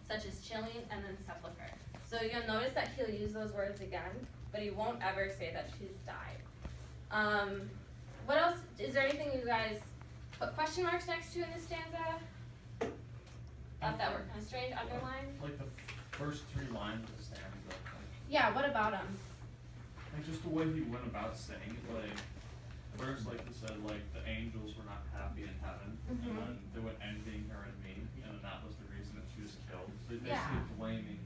such as chilling and then sepulcher. So you'll notice that he'll use those words again, but he won't ever say that she's died. What else? Is there anything you guys put question marks next to in this stanza? Thought that were kind of strange, underlined? Like the first 3 lines of the stanza. Yeah, what about him? Like just the way he went about saying it, like first, like he said, like the angels were not happy in heaven, and then they were envying her and me, and then that was the reason that she was killed. So basically blaming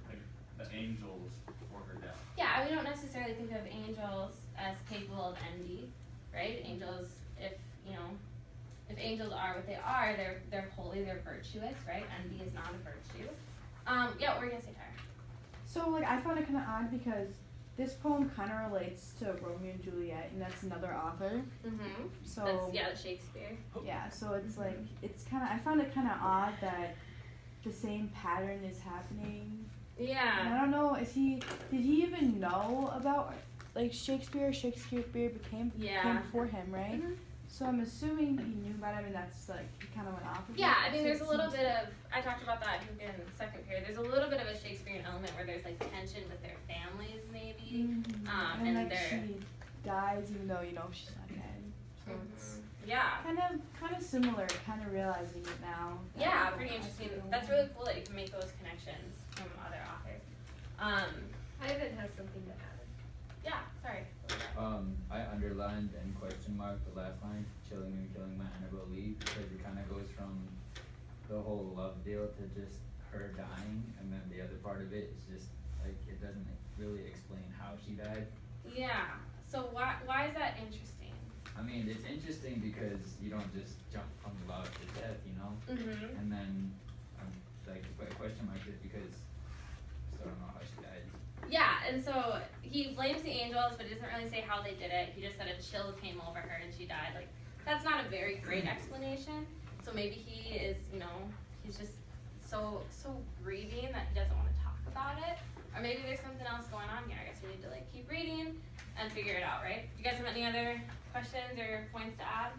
like the angels for her death. Yeah, we don't necessarily think of angels as capable of envy, right? Angels, if angels are what they are, they're holy, they're virtuous, right? Envy is not a virtue. Yeah, what were you gonna say, Tyra? So like I found it kind of odd because this poem kind of relates to Romeo and Juliet, and that's another author. Mm-hmm. So that's Shakespeare. Yeah, so it's like it's kind of I found it kind of odd that the same pattern is happening. Yeah. And I don't know, did he even know about like Shakespeare? Shakespeare came before him, right? Mm-hmm. So I'm assuming he knew about him, and that's like he kind of went off of it. Yeah, I mean, there's a little bit of, I talked about that I think in the second period, there's a little bit of a Shakespearean element where there's like tension with their families maybe, and like she dies even though she's not dead. So it's kind of similar, kind of realizing it now. Yeah, pretty interesting. That's really cool that you can make those connections from other authors. Ivan has something to add. Yeah, sorry. I underlined and question mark the last line, chilling and killing my Annabelle Lee, because it kind of goes from the whole love deal to just her dying, and then the other part of it is just like it doesn't really explain how she died. Yeah. So why is that interesting? I mean, it's interesting because you don't just jump from love to death, Mm-hmm. And then like the question mark is because I still don't know how she died. Yeah, and so he blames the angels, but he doesn't really say how they did it. He just said a chill came over her and she died. Like, that's not a very great explanation. So maybe he is, he's just so grieving that he doesn't want to talk about it. Or maybe there's something else going on here. I guess we need to keep reading and figure it out, right? Do you guys have any other questions or points to add?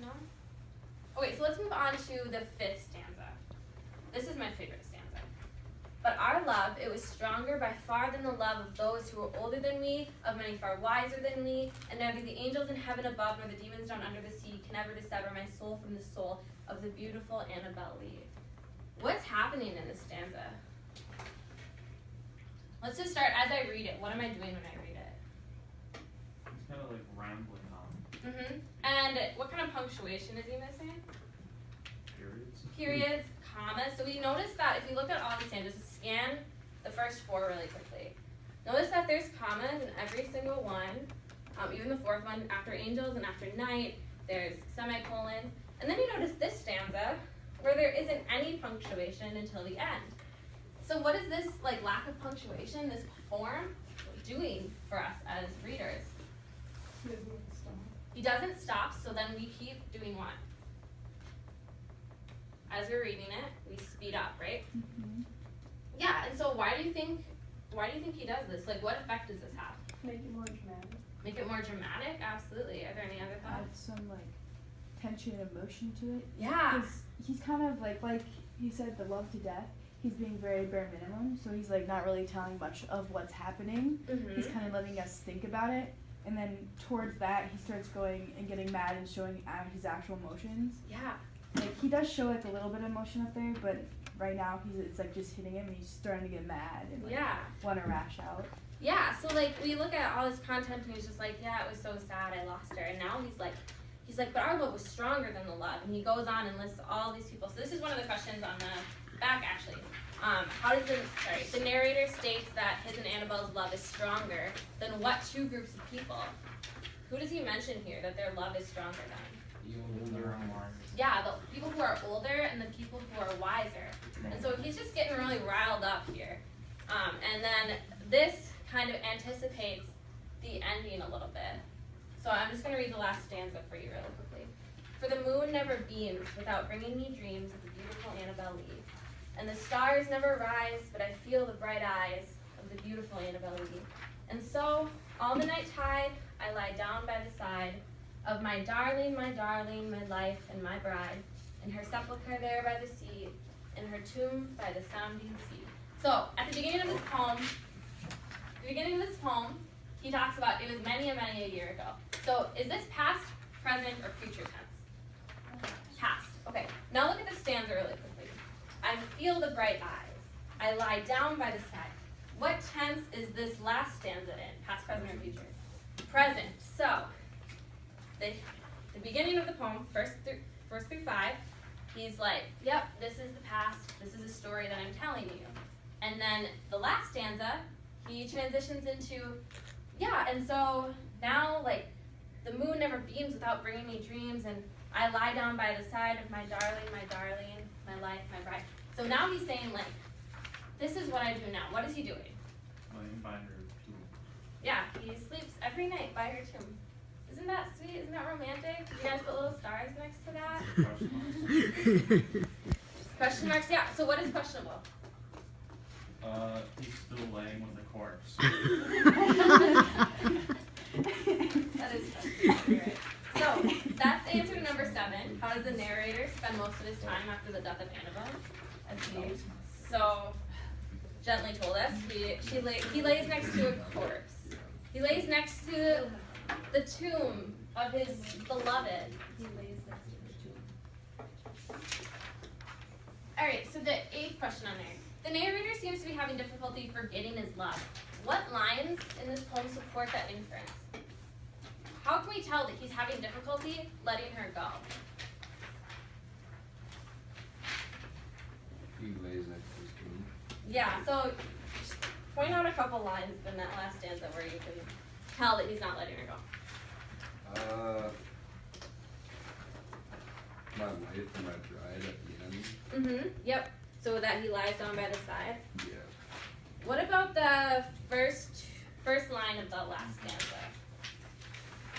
No? Okay, so let's move on to the 5th stanza. This is my favorite stanza. But our love, it was stronger by far than the love of those who were older than we, of many far wiser than we, and neither the angels in heaven above nor the demons down under the sea can ever dissever my soul from the soul of the beautiful Annabelle Lee. What's happening in this stanza? Let's just start as I read it. What am I doing when I read it? He's kind of like rambling on. Mm-hmm. And what kind of punctuation is he missing? Periods, commas. So we notice that if you look at all these stanzas, scan the first 4 really quickly. Notice that there's commas in every single one. Even the 4th one, after angels and after night, there's semicolons. And then you notice this stanza where there isn't any punctuation until the end. So what is this lack of punctuation, this form, doing for us as readers? He doesn't stop, so then we keep doing what? As we're reading it, we speed up, right? Mm-hmm. Yeah, and so why do you think he does this? What effect does this have? Make it more dramatic. Make it more dramatic? Absolutely. Are there any other Add thoughts? some tension and emotion to it. Yeah. He's kind of like he said, the love to death. He's being very bare minimum, so he's not really telling much of what's happening. Mm-hmm. He's kind of letting us think about it, and then towards that he starts going and getting mad and showing his actual emotions. Yeah. He does show a little bit of emotion up there, but right now it's just hitting him and he's starting to get mad and want to rash out. Yeah, so we look at all his content and he's just yeah, it was so sad, I lost her. And now he's like, but our love was stronger than the love. And he goes on and lists all these people. So this is one of the questions on the back actually. How does the narrator states that his and Annabelle's love is stronger than what 2 groups of people? Who does he mention here that their love is stronger than? Older and wiser. Yeah, the people who are older and the people who are wiser. And so he's just getting really riled up here. And then this kind of anticipates the ending a little bit. So I'm just going to read the last stanza for you really quickly. For the moon never beams without bringing me dreams of the beautiful Annabelle Lee. And the stars never rise, but I feel the bright eyes of the beautiful Annabelle Lee. And so, all the night tide, I lie down by the side of my darling, my life, and my bride, in her sepulchre there by the sea, her tomb by the sounding sea. So at the beginning of this poem, he talks about it was many a year ago. So is this past, present, or future tense? Past. Okay. Now look at the stanza really quickly. I feel the bright eyes. I lie down by the side. What tense is this last stanza in? Past, present, or future? Present. So the beginning of the poem, first through 5, he's like, yep, this is the past. This is a story that I'm telling you. And then the last stanza, he transitions into, yeah, and so now, like, the moon never beams without bringing me dreams, and I lie down by the side of my darling, my life, my bride. So now he's saying, like, this is what I do now. What is he doing? Laying by her tomb. Yeah, he sleeps every night by her tomb. Isn't that sweet? Isn't that romantic? You guys put little stars next to that? Question marks. Question marks, yeah. So what is questionable? He's still laying with a corpse. That is accurate. So that's answer to number 7. How does the narrator spend most of his time after the death of Annabelle? As he so gently told us, he lays next to a corpse. He lays next to the tomb of his beloved. He lays next to his tomb. All right. So the 8th question on there. The narrator seems to be having difficulty forgetting his love. What lines in this poem support that inference? How can we tell that he's having difficulty letting her go? He lays next to his tomb. Yeah, so just point out a couple lines in that last stanza where you can tell that he's not letting her go. My wife and my bride at the end. Mm-hmm. Yep. So that he lies down by the side. Yeah. What about the first line of the last stanza?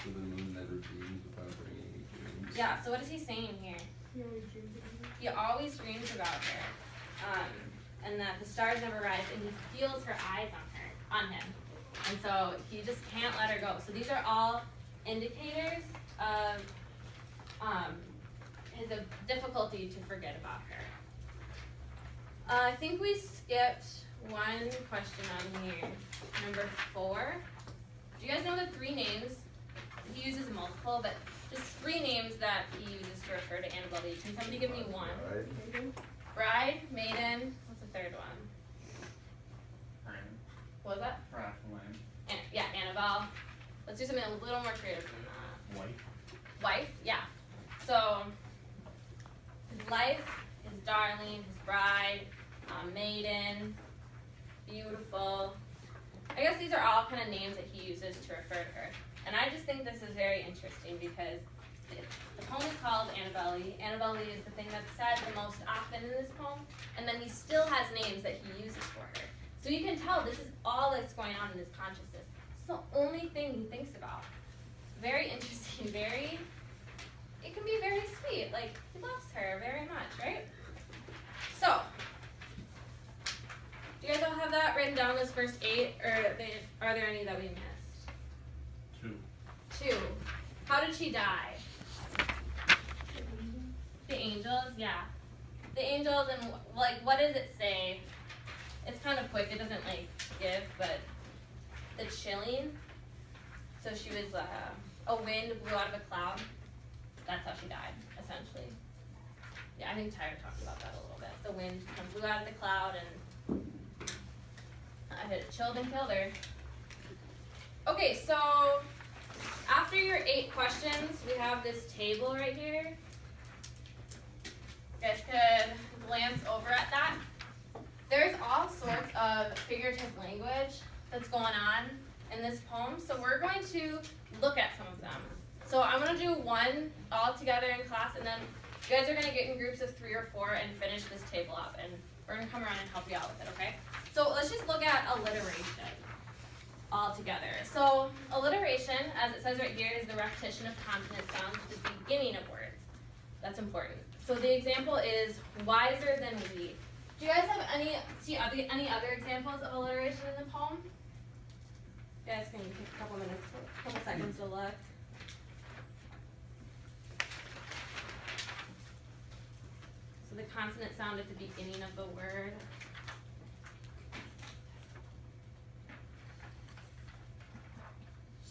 So the moon never beams without bringing any dreams. Yeah, so what is he saying here? He always dreams about her. And that the stars never rise, and he feels her eyes on him. And so he just can't let her go. So these are all indicators of his difficulty to forget about her. I think we skipped one question on here. Number 4. Do you guys know the 3 names? He uses multiple, but just 3 names that he uses to refer to Annabelle Lee. Can somebody give me one? Bride, maiden, what's the 3rd one? What was that? Rattling. Yeah, Annabelle. Let's do something a little more creative than that. Wife. Wife, yeah. So, his life, his darling, his bride, maiden, beautiful. I guess these are all kind of names that he uses to refer to her. And I just think this is very interesting because the poem is called Annabelle Lee. Annabelle Lee is the thing that's said the most often in this poem, and then he still has names that he uses for her. So you can tell this is all that's going on in his consciousness. It's the only thing he thinks about. Very interesting, it can be very sweet. Like, he loves her very much, right? So, do you guys all have that written down, those first 8, or are there any that we missed? 2. How did she die? The angels, yeah. The angels, and like, what does it say? It's kind of quick, it doesn't like give, but the chilling. So she was, a wind blew out of a cloud. That's how she died, essentially. Yeah, I think Tyra talked about that a little bit. The wind kind of blew out of the cloud and it chilled and killed her. Okay, so after your 8 questions, we have this table right here. You guys could glance over at that. There's all sorts of figurative language that's going on in this poem, so we're going to look at some of them. So I'm going to do one all together in class, and then you guys are going to get in groups of 3 or 4 and finish this table up, and we're going to come around and help you out with it, okay? So let's just look at alliteration all together. So alliteration, as it says right here, is the repetition of consonant sounds at the beginning of words. That's important. So the example is wiser than we. Do you guys have any other examples of alliteration in the poem? You guys can take a couple seconds to look. So So the consonant sound at the beginning of the word.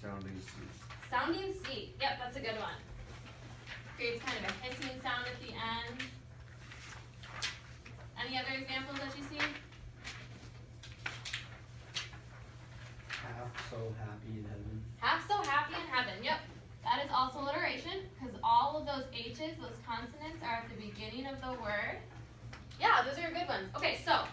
Sounding C. Sounding C. Yep, that's a good one. Creates kind of a hissing sound at the end. Any other examples that you see? Half so happy in heaven. Half so happy in heaven. Yep. That is also alliteration because all of those H's, those consonants, are at the beginning of the word. Yeah, those are good ones. Okay, so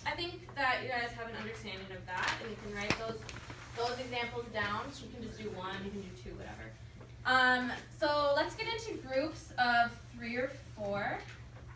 I think that you guys have an understanding of that, and you can write those examples down. So you can just do one, you can do two, whatever. So let's get into groups of 3 or 4.